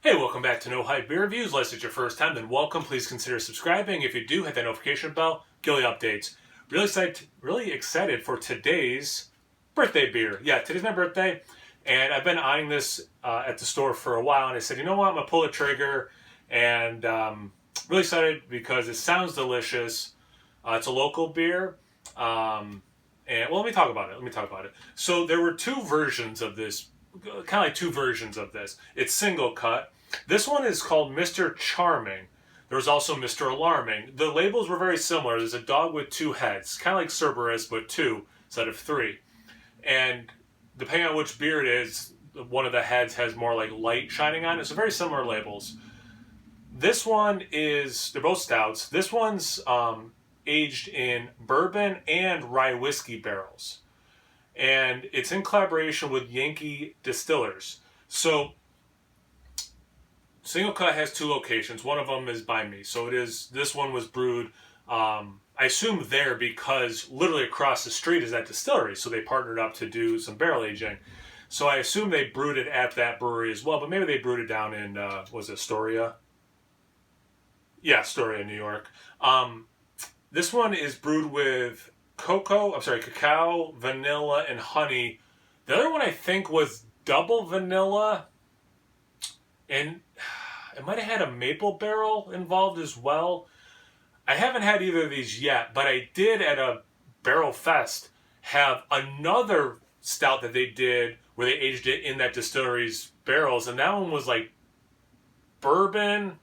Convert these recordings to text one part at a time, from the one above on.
Hey, welcome back to No Hype Beer Reviews. Unless it's your first time, then welcome. Please consider subscribing. If you do, hit that notification bell. Daily updates. Really excited for today's birthday beer. Yeah, today's my birthday, and I've been eyeing this at the store for a while. And I said, you know what, I'm gonna pull the trigger, and really excited because it sounds delicious. It's a local beer. And well, let me talk about it. So there were two versions of this, kind of like two versions of this. It's single cut. This one is called Mr. Charming. There was also Mr. Alarming. The labels were very similar. There's a dog with two heads, kind of like Cerberus, but two instead of three. And depending on which beer it is, one of the heads has more like light shining on it. So very similar labels. This one is, they're both stouts. This one's aged in bourbon and rye whiskey barrels. And it's in collaboration with Yankee Distillers. So Singlecut has two locations. One of them is by me. So it is, this one was brewed, I assume there because literally across the street is that distillery. So they partnered up to do some barrel aging. So I assume they brewed it at that brewery as well, but maybe they brewed it down in, was it Astoria? Yeah, Astoria, New York. This one is brewed with cacao, vanilla, and honey. The other one I think was double vanilla, and it might have had a maple barrel involved as well. I haven't had either of these yet, but I did at a Barrel Fest have another stout that they did where they aged it in that distillery's barrels, and that one was like bourbon,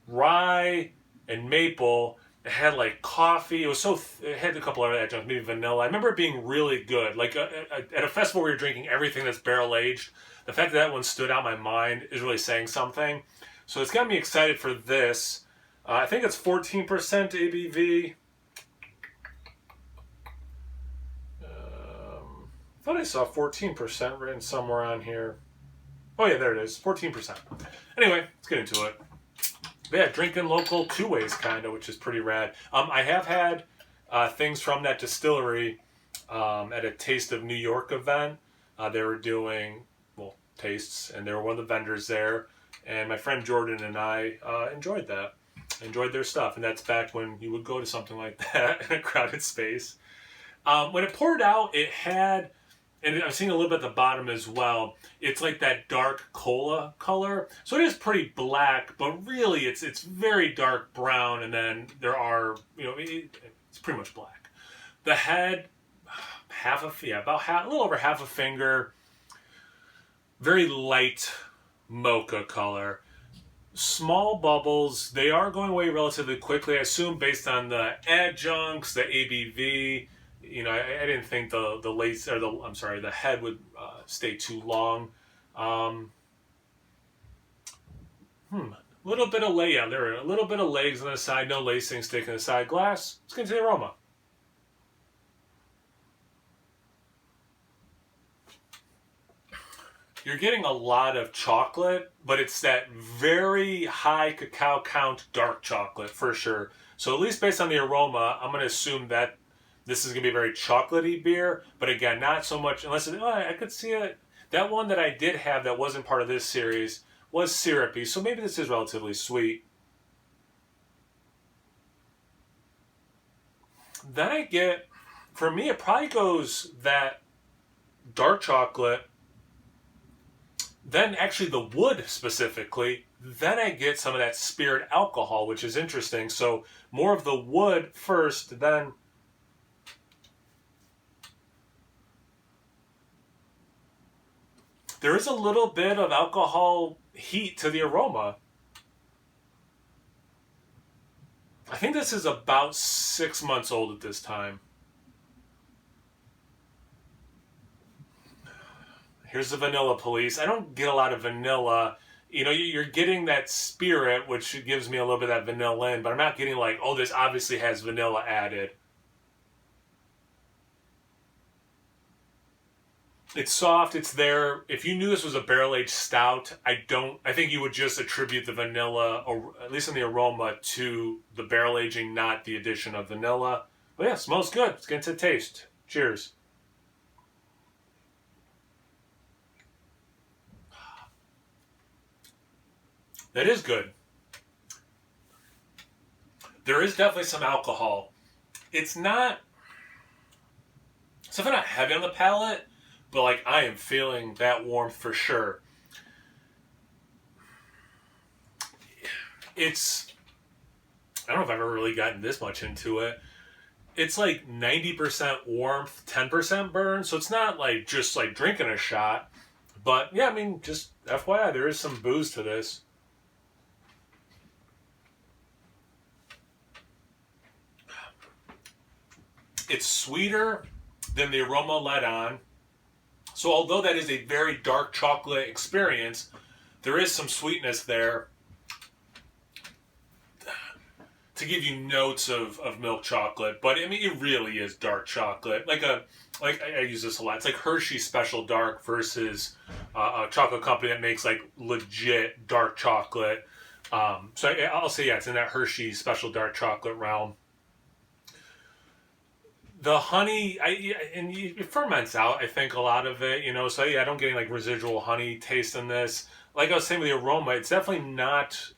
rye, and maple. It had like coffee. It had a couple other adjuncts, maybe vanilla. I remember it being really good. Like at a festival where you're drinking everything that's barrel aged, the fact that one stood out in my mind is really saying something. So it's got me excited for this. I think it's 14% ABV. I thought I saw 14% written somewhere on here. Oh yeah, there it is, 14%. Anyway, let's get into it. Yeah, drinking local two ways, kind of, which is pretty rad. I have had things from that distillery at a Taste of New York event. They were doing, well, tastes, and they were one of the vendors there. And my friend Jordan and I enjoyed that. Enjoyed their stuff. And that's back when you would go to something like that in a crowded space. When it poured out, it had, and I'm seeing a little bit at the bottom as well, it's like that dark cola color. So it is pretty black, but really it's very dark brown, and then there are, it's pretty much black. The head, a little over half a finger, very light mocha color. Small bubbles, they are going away relatively quickly, I assume based on the adjuncts, the ABV. I didn't think the head would stay too long. Little bit of layout. There are a little bit of legs on the side, no lacing, stick in the side glass. Let's get into the aroma. You're getting a lot of chocolate, but it's that very high cacao count dark chocolate for sure. So at least based on the aroma, I'm going to assume that this is going to be a very chocolatey beer, but again, not so much, I could see it. That one that I did have that wasn't part of this series was syrupy, so maybe this is relatively sweet. Then I get, for me, it probably goes that dark chocolate, then actually the wood specifically, then I get some of that spirit alcohol, which is interesting. So more of the wood first, then there is a little bit of alcohol heat to the aroma. I think this is about 6 months old at this time. Here's the vanilla police. I don't get a lot of vanilla. You're getting that spirit, which gives me a little bit of that vanilla in, but I'm not getting like, oh, this obviously has vanilla added. It's soft, it's there. If you knew this was a barrel-aged stout, I think you would just attribute the vanilla, or at least in the aroma, to the barrel aging, not the addition of vanilla. But yeah, smells good. Let's get into the taste. Cheers. That is good. There is definitely some alcohol. It's not... It's definitely not heavy on the palate, but like I am feeling that warmth for sure. It's... I don't know if I've ever really gotten this much into it. It's like 90% warmth, 10% burn, so it's not like just like drinking a shot. But yeah, I mean, just FYI, there is some booze to this. It's sweeter than the aroma let on. So although that is a very dark chocolate experience, there is some sweetness there to give you notes of milk chocolate. But I mean, it really is dark chocolate. Like I use this a lot. It's like Hershey Special Dark versus a chocolate company that makes like legit dark chocolate. So I'll say, yeah, it's in that Hershey Special Dark Chocolate realm. The honey, it ferments out, I think, a lot of it, so yeah, I don't get any like residual honey taste in this. Like I was saying with the aroma, it's definitely not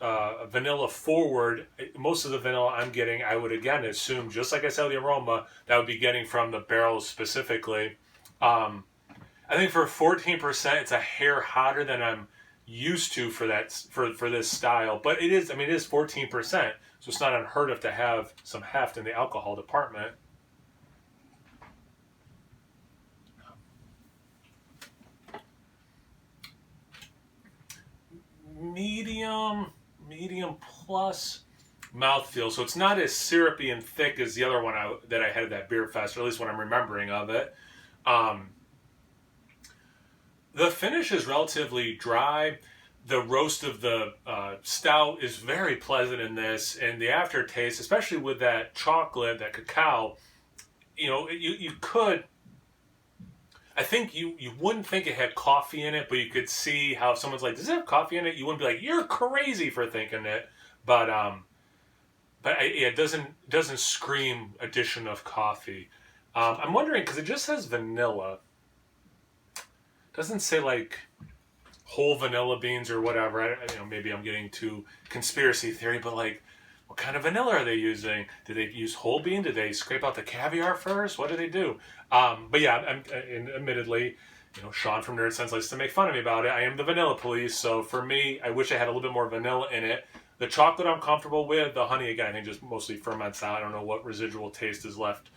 vanilla forward. Most of the vanilla I'm getting, I would again assume, just like I said with the aroma, that would be getting from the barrels specifically. I think for 14%, it's a hair hotter than I'm used to for this style. But it is 14%, so it's not unheard of to have some heft in the alcohol department. Medium plus mouthfeel. So it's not as syrupy and thick as the other one that I had at that beer fest, or at least what I'm remembering of it. The finish is relatively dry. The roast of the stout is very pleasant in this, and the aftertaste, especially with that chocolate, that cacao, you could... I think you wouldn't think it had coffee in it, but you could see how if someone's like, "Does it have coffee in it?" You wouldn't be like, "You're crazy for thinking it." But it doesn't scream addition of coffee. I'm wondering because it just says vanilla. It doesn't say like whole vanilla beans or whatever. Maybe I'm getting too conspiracy theory, but like, what kind of vanilla are they using? Did they use whole bean? Did they scrape out the caviar first? What do they do? But yeah, admittedly, Sean from Nerd Sense likes to make fun of me about it. I am the vanilla police, so for me, I wish I had a little bit more vanilla in it. The chocolate I'm comfortable with. The honey, again, I think just mostly ferments out. I don't know what residual taste is left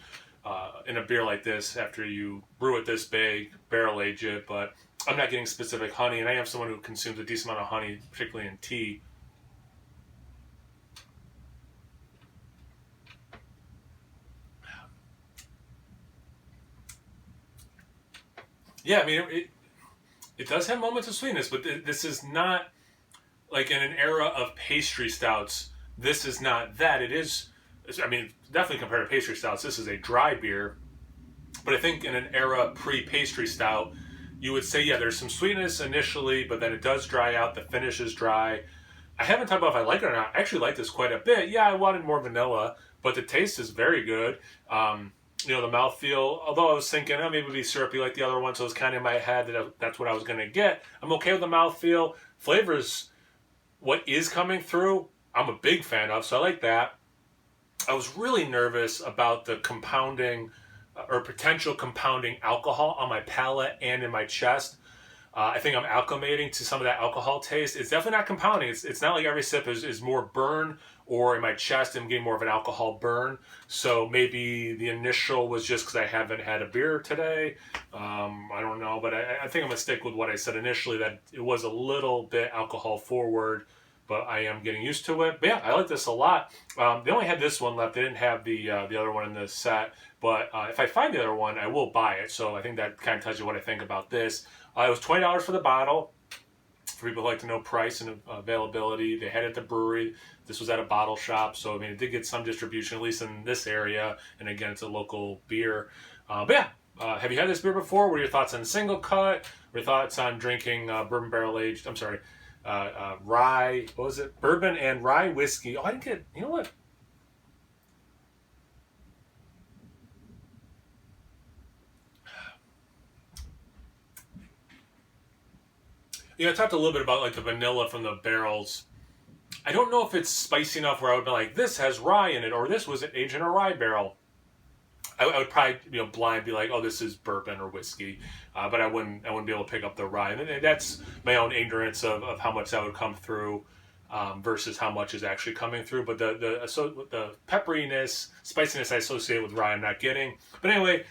in a beer like this after you brew it this big, barrel age it, but I'm not getting specific honey, and I am someone who consumes a decent amount of honey, particularly in tea. Yeah, I mean, it does have moments of sweetness, but this is not like in an era of pastry stouts. This is not that. It is, I mean, definitely compared to pastry stouts, this is a dry beer. But I think in an era pre-pastry stout, you would say, yeah, there's some sweetness initially, but then it does dry out. The finish is dry. I haven't talked about if I like it or not. I actually like this quite a bit. Yeah, I wanted more vanilla, but the taste is very good. The mouthfeel, although I was thinking, maybe it would be syrupy like the other one, so it was kind of in my head that that's what I was going to get. I'm okay with the mouthfeel. Flavors, what is coming through, I'm a big fan of, so I like that. I was really nervous about the compounding or potential compounding alcohol on my palate and in my chest. I think I'm acclimating to some of that alcohol taste. It's definitely not compounding. It's not like every sip is more burn, or in my chest I'm getting more of an alcohol burn. So maybe the initial was just because I haven't had a beer today. I don't know, but I think I'm going to stick with what I said initially, that it was a little bit alcohol forward, but I am getting used to it. But yeah, I like this a lot. They only had this one left. They didn't have the other one in the set. But if I find the other one, I will buy it. So I think that kind of tells you what I think about this. It was $20 for the bottle. For people who like to know price and availability, they had it at the brewery. This was at a bottle shop. So, I mean, it did get some distribution, at least in this area. And again, it's a local beer. But yeah, have you had this beer before? What are your thoughts on Singlecut? What are your thoughts on drinking bourbon barrel aged? I'm sorry. Rye, what was it? Bourbon and rye whiskey. Oh, I didn't get, you know what? I talked a little bit about like the vanilla from the barrels. I don't know if it's spicy enough where I would be like, this has rye in it, or this was aged in a rye barrel. I would probably, blind be like, oh, this is bourbon or whiskey, but I wouldn't be able to pick up the rye. And that's my own ignorance of how much that would come through versus how much is actually coming through. But the pepperiness, spiciness I associate with rye, I'm not getting. But anyway,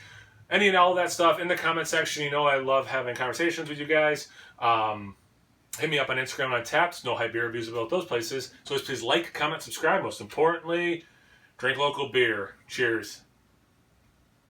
any and all of that stuff in the comment section. I love having conversations with you guys. Hit me up on Instagram on Taps. No Hype beer reviews about those places. So please like, comment, subscribe. Most importantly, drink local beer. Cheers.